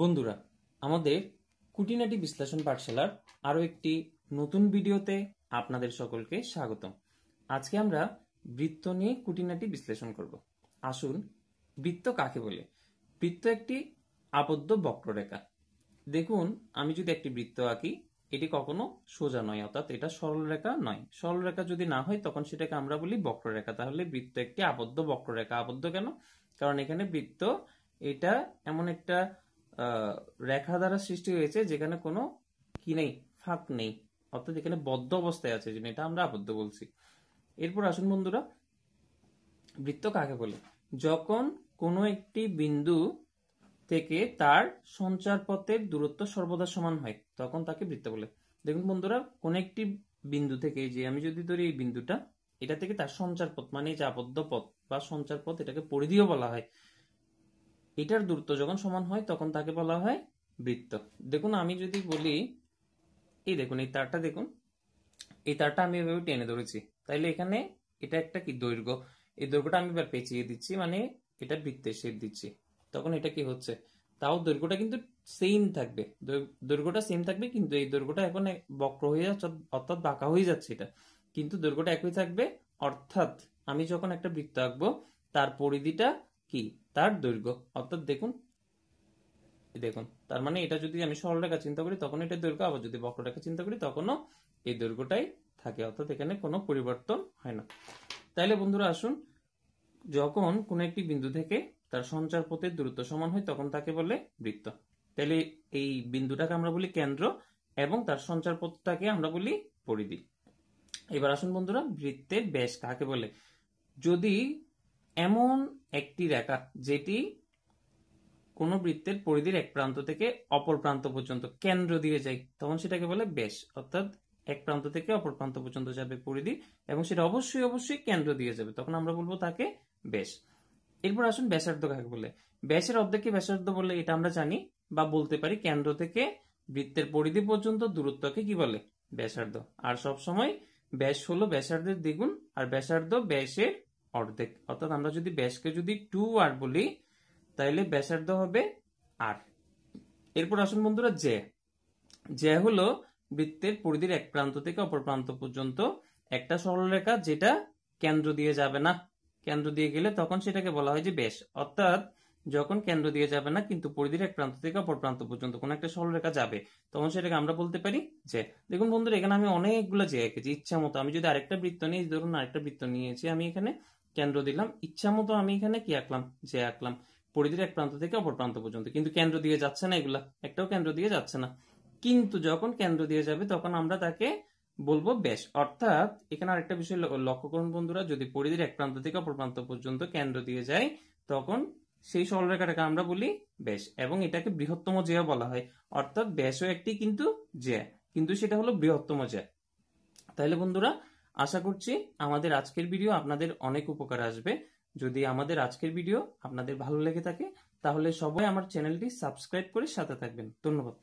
বন্ধুরা, আমাদের খুঁটিনাটি বিশ্লেষণ পাঠশালার আরো একটি নতুন ভিডিওতে আপনাদের সকলকে স্বাগতম। আজকে আমরা বৃত্ত নিয়ে খুঁটিনাটি বিশ্লেষণ করব। আসুন, বৃত্ত কাকে বলে? বৃত্ত একটি আবদ্ধ বক্ররেখা। দেখুন, আমি যদি একটি বৃত্ত আঁকি, এটি কখনো সোজা নয়, অর্থাৎ এটা সরলরেখা নয়। সরলরেখা যদি না হয় তখন সেটাকে আমরা বলি বক্ররেখা। তাহলে বৃত্ত একটি আবদ্ধ বক্ররেখা। আবদ্ধ কেন? কারণ এখানে বৃত্ত এটা এমন একটা রেখা দ্বারা সৃষ্টি হয়েছে যেখানে কোনো কি নেই, ফাঁক নেই, অর্থাৎ এখানে বদ্ধ অবস্থায় আছে, এটা আমরা আবদ্ধ বলছি। এরপর আসুন বন্ধুরা, বৃত্ত কাকে বলে? যখন কোনো একটি বিন্দু থেকে তার সঞ্চার পথের দূরত্ব সর্বদা সমান হয় তখন তাকে বৃত্ত বলে। দেখুন বন্ধুরা, কোন একটি বিন্দু থেকে, যে আমি যদি ধরি এই বিন্দুটা, এটা থেকে তার সঞ্চার পথ মানে যে আবদ্ধ পথ বা সঞ্চার পথ, এটাকে পরিধিও বলা হয়, এটার দূরত্ব যখন সমান হয় তখন তাকে বলা হয় বৃত্ত। দেখুন, আমি যদি বলি, এই দেখুন এই তারটা, দেখুন এই তারটা আমি এভাবে টেনে ধরেছি, তাইলে এখানে এটা একটা কি দৈর্ঘ্য, এই দৈর্ঘ্যটা আমি এবার পেঁচিয়ে দিচ্ছি, মানে এটা বৃত্তের শেপ দিচ্ছি, তখন এটা কি হচ্ছে, তাও দৈর্ঘ্যটা কিন্তু সেম থাকবে, দৈর্ঘ্যটা সেম থাকবে, কিন্তু এই দৈর্ঘ্যটা এখন বক্র হয়ে যাচ্ছে, অর্থাৎ বাঁকা হয়ে যাচ্ছে এটা, কিন্তু দৈর্ঘ্যটা একই থাকবে। অর্থাৎ আমি যখন একটা বৃত্ত আঁকবো, তার পরিধিটা কি, তার দৈর্ঘ্য। অর্থাৎ দেখুন, দেখুন তার মানে এটা যদি আমি সরলরেখা চিন্তা করি তখন এটা দৈর্ঘ্য, আবার যদি বক্ররেখা চিন্তা করি তখনও এই দৈর্ঘ্যটাই থাকে, অর্থাৎ এখানে কোনো পরিবর্তন হয় না। তাইলে বন্ধুরা আসুন, যখন কোন একটি বিন্দু থেকে তার সঞ্চার পথের দূরত্ব সমান হয় তখন তাকে বলে বৃত্ত। তাহলে এই বিন্দুটাকে আমরা বলি কেন্দ্র এবং তার সঞ্চার পথটাকে আমরা বলি পরিধি। এবার আসুন বন্ধুরা, বৃত্তের ব্যাস কাকে বলে? যদি এমন একটি রেখা যেটি কোন বৃত্তের পরিধির এক প্রান্ত থেকে অপর প্রান্ত পর্যন্ত কেন্দ্র দিয়ে যায় তখন সেটাকে বলে ব্যাস। অর্থাৎ এক প্রান্ত থেকে অপর প্রান্ত পর্যন্ত যাবে পরিধি এবং সেটা অবশ্যই অবশ্যই কেন্দ্র দিয়ে যাবে, তখন আমরা বলবো তাকে ব্যাস। এরপর আসুন, ব্যাসার্ধ কাকে বলে? ব্যাসের অর্ধেককে ব্যাসার্ধ বলে, এটা আমরা জানি বা বলতে পারি। কেন্দ্র থেকে বৃত্তের পরিধি পর্যন্ত দূরত্বকে কি বলে? ব্যাসার্ধ। আর সব সময় ব্যাস হলো ব্যাসার্ধের দ্বিগুণ আর ব্যাসার্ধ ব্যাসের অর্ধেক। অর্থাৎ আমরা যদি ব্যাসকে যদি 2r বলি তাইলে ব্যাসার্ধ হবে আর। এরপর আসুন বন্ধুরা, জ্যা হলো বৃত্তের পরিধির এক প্রান্ত থেকে অপর প্রান্ত পর্যন্ত একটা সরলরেখা যেটা কেন্দ্র দিয়ে যাবে না। কেন্দ্র দিয়ে গেলে তখন সেটাকে বলা হয় যে ব্যাস। অর্থাৎ যখন কেন্দ্র দিয়ে যাবে না কিন্তু পরিধির এক প্রান্ত থেকে অপর প্রান্ত পর্যন্ত কোন একটা সরলরেখা যাবে তখন সেটাকে আমরা বলতে পারি জ্যা। দেখুন বন্ধুরা, এখানে আমি অনেকগুলো জ্যা এঁকেছি ইচ্ছা মতো। আমি যদি আরেকটা বৃত্ত নিই, ধরুন আরেকটা বৃত্ত নিয়েছি, আমি এখানে কেন্দ্র দিলাম, ইচ্ছা মতো আমি এখানে কি আঁকলাম, জ্যা আঁকলাম পরিধির এক প্রান্ত থেকে অপর প্রান্ত পর্যন্ত, কিন্তু কেন্দ্র দিয়ে যাচ্ছে না, এগুলা একটাও কেন্দ্র দিয়ে যাচ্ছে না। কিন্তু যখন কেন্দ্র দিয়ে যাবে তখন আমরা তাকে বলবো ব্যাস। অর্থাৎ এখানে আরেকটা বিষয় লক্ষ্য করুন বন্ধুরা, যদি পরিধির এক প্রান্ত থেকে অপর প্রান্ত পর্যন্ত কেন্দ্র দিয়ে যায় তখন সেই সরলরেখাটাকে আমরা বলি ব্যাস এবং এটাকে বৃহত্তম জ্যা বলা হয়। অর্থাৎ ব্যাসও একটি কিন্তু জ্যা, কিন্তু সেটা হলো বৃহত্তম জ্যা। তাহলে বন্ধুরা, আশা করছি আমাদের আজকের ভিডিও আপনাদের অনেক উপকার আসবে। যদি আমাদের আজকের ভিডিও আপনাদের ভালো লেগে থাকে তাহলে সবাই আমার চ্যানেলটি সাবস্ক্রাইব করে সাথে থাকবেন। ধন্যবাদ।